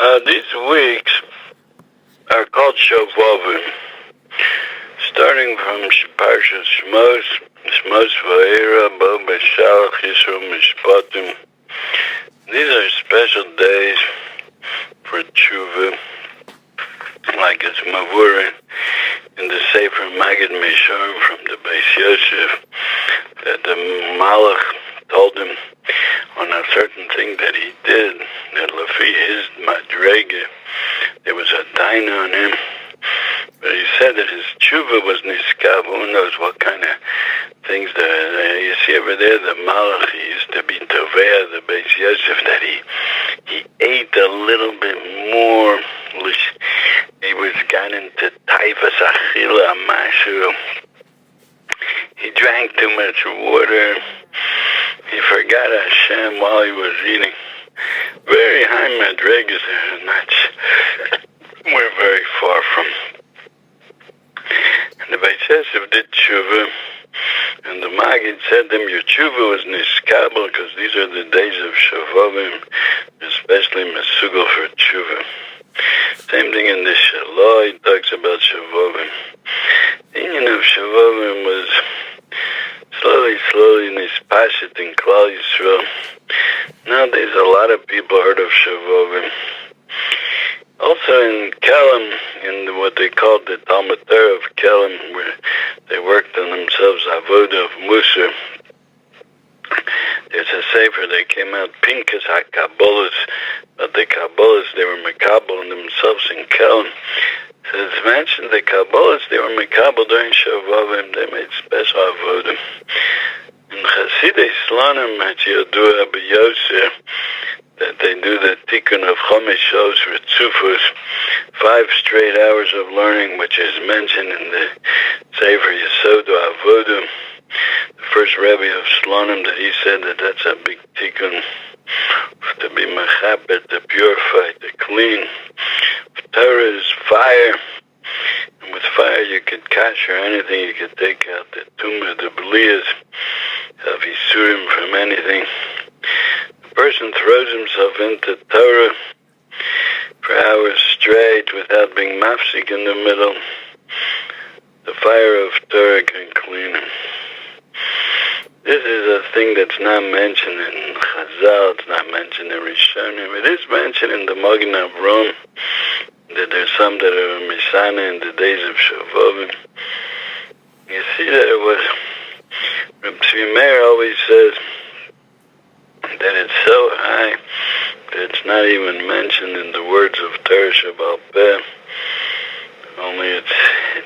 These weeks are called Shovavim, starting from Parsha Shmos, Shmos Va'era, Bo Beshalach, Yisro Mishpatim. These are special days for tshuva, like it's Mavurin in the Sefer Magid Misharim from the Beis Yosef, that the Malach told him on a certain thing that he did, that Lafi his Madrege, there was a dine on him, but he said that his tshuva was niskab. Who knows what kind of things that you see over there. The Malach, he used to be Tovea, the Beis Yosef, that he ate a little bit more. He was got into typhus achila mashu. He drank too much water. He forgot Hashem while he was eating. Very high madrigas there, not we're very far from. And the Beis Yosef did tshuva, and the Maggid said to him, your tshuva was niskabel, because these are the days of Shavavim, especially Mesugel for tshuva. Same thing in the Shalah, he talks about Shavavim. The union of Shavavim was slowly nispashet in Klal Yisrael. Nowadays a lot of people heard of Shavavim. Also in Kelm, in what they called the Talmud Torah of Kelm, where they worked on themselves avodah of Musar. There's a sefer that came out, Pinkas HaKabbalas, but the Kabbalas, they were Mekabal themselves in Kelm. So it's mentioned the Kabbalas, they were Mekabal during Shavavim, they made special avodah. In Chasidei Slanim, at Yodua B'Yosef, that they do the tikkun of Chomesh Shos Ritzufos, 5 straight hours of learning, which is mentioned in the Sefer Yesodo Avodah. The first Rebbe of Slonim, that he said that that's a big tikkun, to be mechabed, to purify, to clean. Torah is fire, and with fire you could kasher anything, you could take out the tumah, the bliyas of Yisurim from anything. Person throws himself into Torah for hours straight without being mafsik in the middle, the fire of Torah can clean him. This is a thing that's not mentioned in Chazal, it's not mentioned in Rishonim. It is mentioned in the Magen Avraham, that there's some that are Misana in the days of Shavavim. You see that it was, Reb Tzvi Meir always says, that it's so high that it's not even mentioned in the words of Torah Shabbal Peh. Only it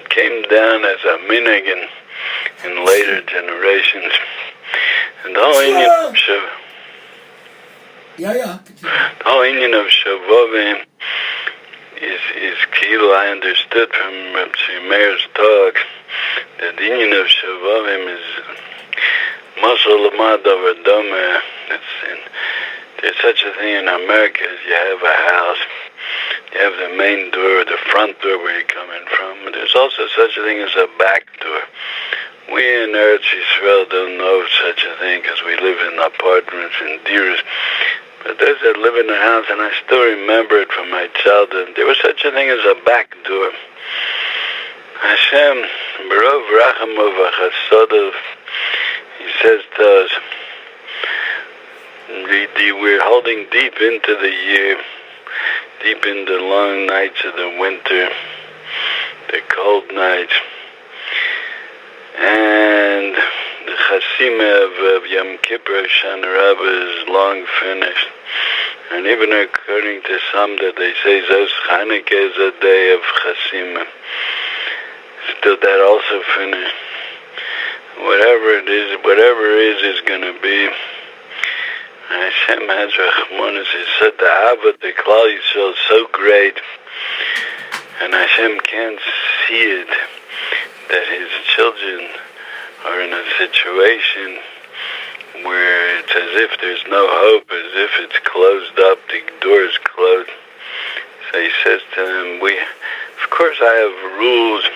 came down as a minhag in later generations. And the whole union of Shavavim is kilo. I understood from Reb Tzvi Meir's talk that the union of Shavavim is Masal Lamad over Domer. There's such a thing in America as you have a house, you have the main door, the front door where you're coming from, but there's also such a thing as a back door. We in Eretz Yisrael don't know such a thing because we live in apartments and diras, but those that live in the house, and I still remember it from my childhood, there was such a thing as a back door. Hashem, Barov Rachamov Achasodov, he says to us, we're holding deep into the year, deep in the long nights of the winter, the cold nights, and the Chasima of Yom Kippur, Shana Rabbah, is long finished. And even according to some that they say Zos Chanukah is a day of Chasima, still that also finished. Whatever it is going to be. Hashem has Rachmanis. He said the Abba, the Klal Yisrael is so great, and Hashem can't see it, that his children are in a situation where it's as if there's no hope, as if it's closed up, the door is closed. So he says to them, of course I have rules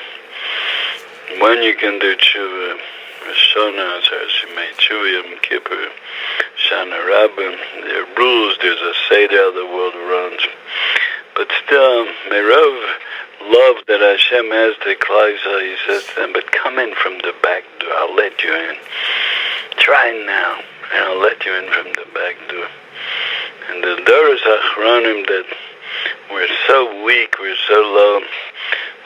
when you can do tshuva. Rosh Hashanah, Shemay Tshuva, Yom Kippur, Shana Rabbah. There are rules, there's a seder how the world runs. still, Merov love that Hashem has to Klal Yisrael, he says to them, but come in from the back door, I'll let you in. Try now, and I'll let you in from the back door. And the Doros Achronim that we're so weak, we're so low,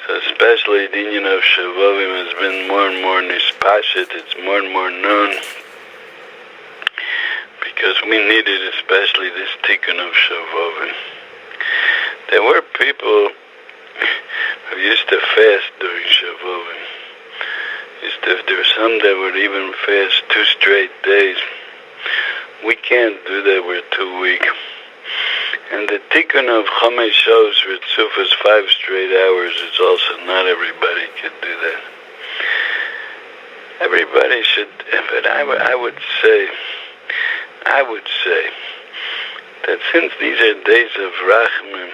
so especially the union of Shavavim has been more and more nispashet, it's more and more known, because we needed especially this tikkun of Shavavim. There were people who used to fast during Shavavim. There were some that would even fast 2 straight days. We can't do that, we're too weak. And the tikkun of Chomesh Shos Ritzufas 5 straight hours is also not everybody could do that. Everybody should, but I would say that since these are days of Rachmim,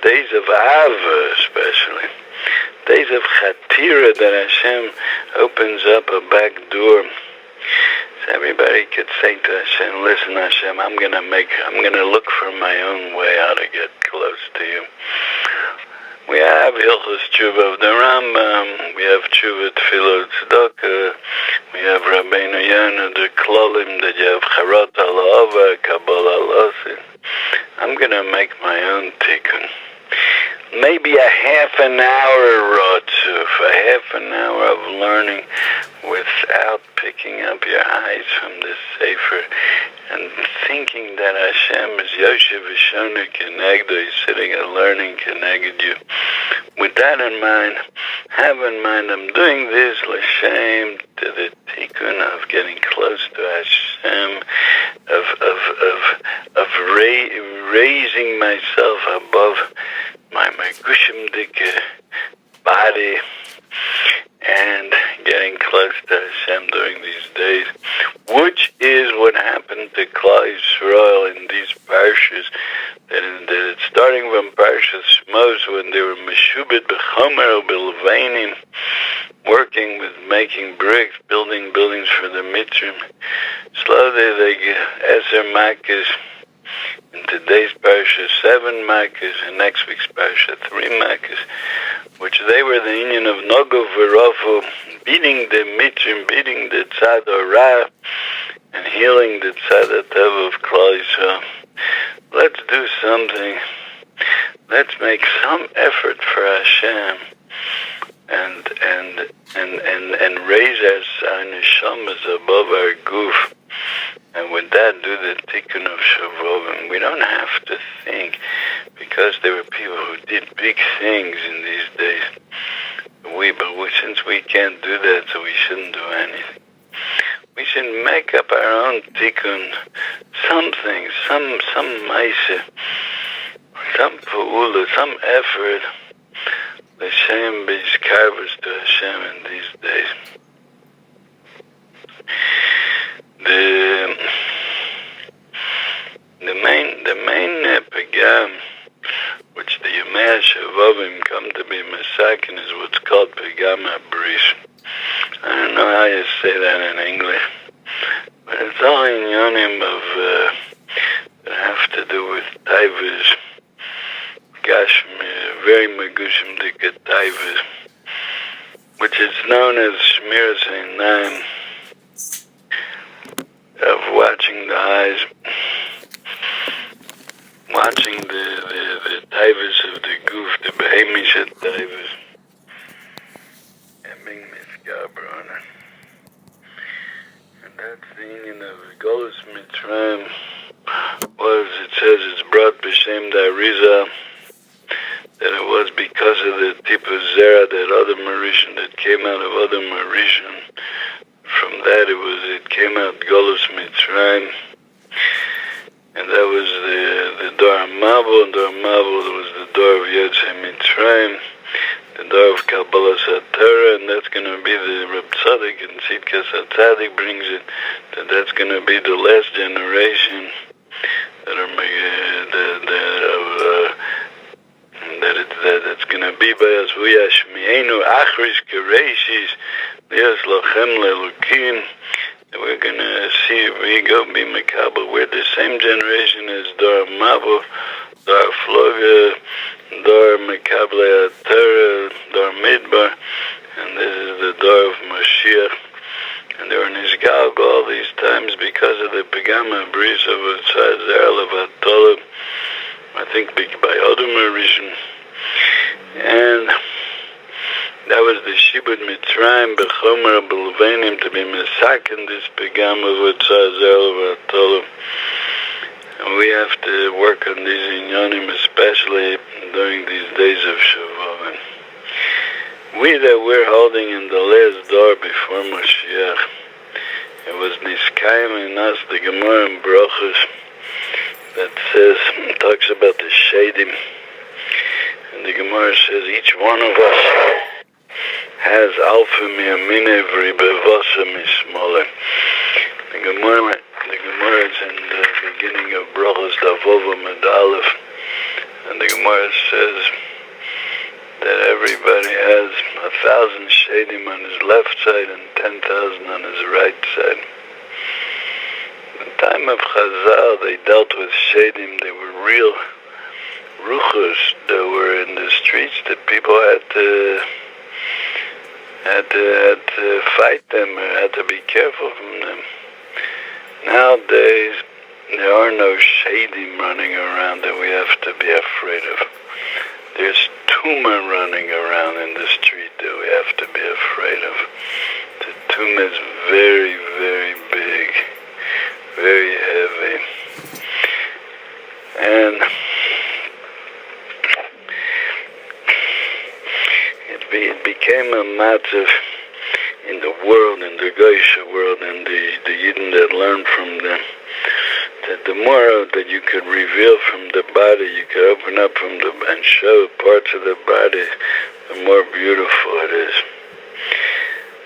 days of Ava especially, days of Chatira that Hashem opens up a back door, so everybody could say to Hashem, listen Hashem, I'm gonna look for my own way how to get close to you. We have Hilchos Tshuva of the Rambam, we have Tshuva Tefillah Tzedakah, we have Rabbeinu Yonah, the Klolim, that you have Charot al-Ava, Kabbalah al-Asin. I'm gonna make my own tikkun. Maybe a half an hour rotzuf, a half an hour of learning without picking up your eyes from this sefer and thinking that Hashem is Yoshev V'Shona Kenegdo, he's sitting and learning Keneged you. With that in mind, have in mind I'm doing this l'shem to the tikkun of getting close to Hashem, of raising myself above my gushimdik body and getting close to Hashem during these days, which is what happened to Klal Yisrael in these parshas. That starting from Parshas Shmos, when they were meshubit b'chomer b'levainim, working with making bricks, building buildings for the Mitzrim. Slowly they get Eser Makkos. In today's Parsha, 7 Makkos, and next week's Parsha, 3 Makkos, which they were the union of Nogo V'Rofu, beating the Mitzrim, beating the Tzad Orah, and healing the Tzad HaTov of Klal Yisrael. Let's do something. Let's make some effort for Hashem, and raise our neshamas above our goof. And with that, do the tikkun of Shavovim. We don't have to think, because there were people who did big things in these days. Since we can't do that, so we shouldn't do anything. We should make up our own tikkun, something, some maise, some pa'ula, some effort. L'shem b'yizkarvus to Hashem in these days. The main pagam, which the Yemei Shavavim come to be masakin, is what's called pagam habris. I don't know how you say that in English, but it's all in yonim of that have to do with taivas, gashmi, very magushim dika taivas, which is known as shmiras einayim, of watching the eyes, watching the taivas of the goof, the behemisha taivas, and being misgaber on it. And that's the union of Golus Mitzrayim, was, it says, it's brought b'shem Da'arizal, that it was because of the Tipu Zera, that other Mauritian, that came out of other Mauritian. From that it came out Golus Mitzrayim, and that was the Dor HaMabul, and Dor HaMabul was the door of Yotzei Mitzrayim, the door of Kabbalah Satorah, and that's going to be the Reb Tzaddik, and Tzidkas HaTzadik brings it, that's going to be the last generation that's going to be by us. We Yashmienu Achris Kereishis Lias Lochem Lelukim. We're going to see if we go be Makabel. We're the same generation as Dor HaMabul, Dar Floge, Dar Mekable Terra, Dar Midbar, and this is the Dar of Mashiach. And they were in Isgalg all these times because of the Pegama Bris of Zer Levatolab, I think by Odom Rishon. And that was the Shibud Mitzrayim Bechomer Belvenim to be Mesakin this Pegama of Zer Levatolab. And we have to work on these inyanim, especially during these days of Shavuot. We that we're holding in the last door before Mashiach, it was Niskayim in us, the Gemara in Brachos, that talks about the Shadim. And the Gemara says each one of us has Alpha Miyamine V'Ribevasa Mismole. The Gemara is in the beginning of Brachos Davova Med Aleph, and the Gemara says that everybody has 1,000 shadim on his left side and 10,000 on his right side. In the time of Chazal, they dealt with shadim. They were real ruchos that were in the streets that people had to fight them or had to be careful from them. Nowadays, there are no shadim running around that we have to be afraid of. There's tumor running around in the street that we have to be afraid of. The tumor is very, very big, very heavy. And it became a matter in the world, in the Geisha world, and the Yidden that learned from them, that the more that you could reveal from the body, you could open up from and show parts of the body, the more beautiful it is.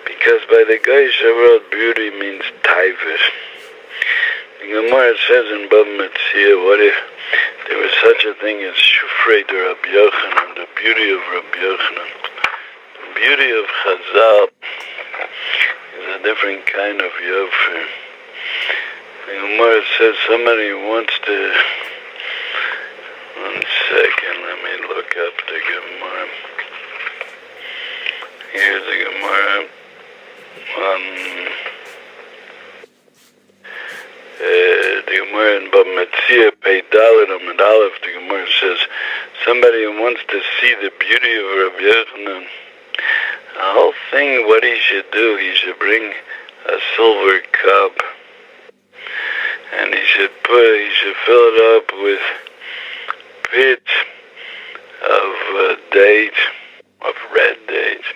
Because by the Geisha world, beauty means taivus. The Gemara says in Bava Metzia, what if there was such a thing as Shufrei de Rabbi Yochanan, the beauty of Rabbi Yochanan? The beauty of Chazal is a different kind of Yofer. The Gemara says somebody wants to... One second, let me look up the Gemara. Here's the Gemara. The Gemara in Bava Metzia, Pei Dalet Amud Aleph, the Gemara says somebody who wants to see the beauty of Rabbi Yochanan, the whole thing, what he should do, he should bring a silver cup, and he should fill it up with pits of dates, of red dates,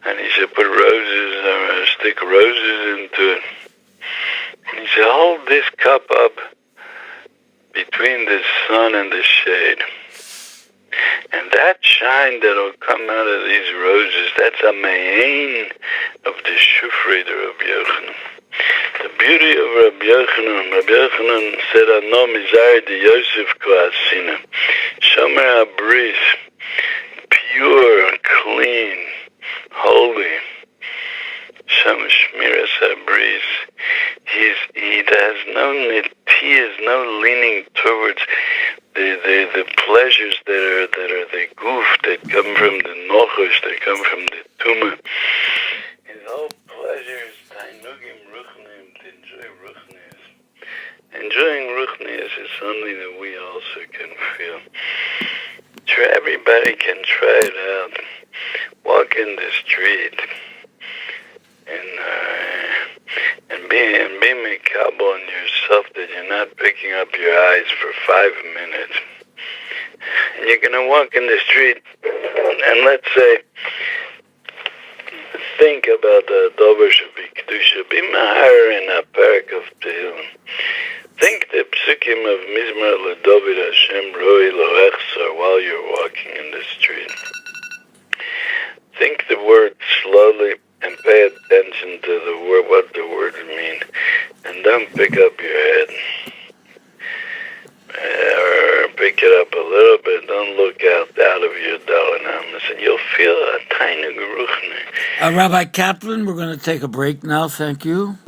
and he should put roses, or stick roses into it. And he said, hold this cup up between the sun and the shade. And that shine that'll come out of these roses, that's a main of the Shufrei de Rabbi Yochanan. The beauty of Rabbi Yochanan said, Ano mizari de Yosef koasina. Shomer habris, pure, clean, holy. Shomer shmiras habris. He has no nitiyas, no leaning towards the pleasures that are the goof that come from the nochos, that come from the tumah. His whole pleasure is tainugim ruchnim, to enjoy ruchnias. Enjoying ruchnias is something that we also can feel. Everybody can try it out. Walk in the street and be makabel on yourself that you're not picking up your eyes for 5 minutes. And you're going to walk in the street and let's say, think about the Dober Shavi Kedusha, be mahar in a parak of Tehillim. Think the psukim of Mizmar LeDavid Hashem Roi Lo Echsar while you're walking in the street. Think the word slowly and pay attention to the word, what the words mean, and don't pick up your head. Or pick it up a little bit. Don't look out of your dalanamas, and you'll feel a tiny geruchne. Rabbi Kaplan, we're going to take a break now. Thank you.